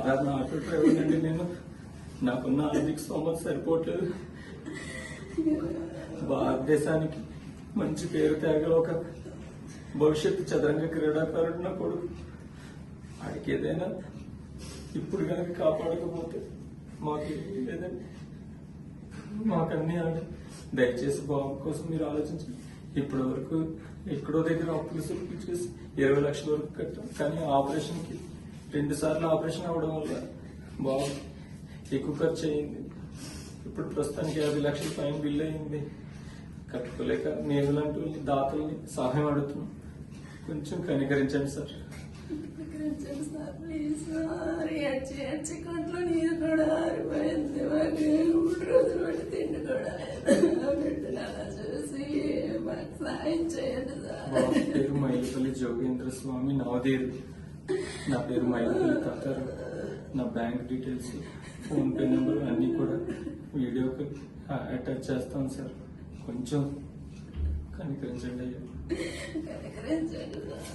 సాధారణ auto driver అండి నేను. నాకున్న ఆర్థిక స్తోమత సరిపోవట్లేదు. భారతదేశానికి మంచి పేరు తేగల ఒక భవిష్యత్తు చదరంగ క్రీడాకారుడు నా కొడుకు. ఆడికి ఏదైనా ఇప్పుడు కనుక కాపాడకపోతే మాకు లేదండి. మాకన్నీ ఆడి దయచేసి బాబు కోసం మీరు ఆలోచించండి. ఇప్పటి వరకు ఎక్కడో దగ్గర అప్పులు సుప్పులు చేసి 20 లక్షల వరకు కట్టాం. కానీ ఆపరేషన్కి 2 సార్లు ఆపరేషన్ అవ్వడం వల్ల బాబు ఎక్కువ ఖర్చు అయింది. ఇప్పుడు ప్రస్తుతానికి 50 లక్షల పైన బిల్లు అయింది. కట్టుకోలేక మేము లాంటి వాళ్ళని దాతల్ని సహాయం అడుగుతున్నాం. కొంచెం కనికరించండి సార్. Please sir. వచ్చి కంట్లో నీరు కూడా ఆరిపోయింది. మాకు 3 రోజులు పట్టి తిండి కూడా బిడ్డను అలా చూసి మాకు సాయం చేయండి సార్. బాబు పేరు మైలపల్లి జోగేంద్ర స్వామి నవదేరు. నా పేరు మైలపల్లి తాతారు. నా bank details, phone pay number అన్నీ కూడా వీడియోకి అటాచ్ చేస్తాను సార్. కొంచెం కనికరించండి అయ్యా. కనికరించండి సార్.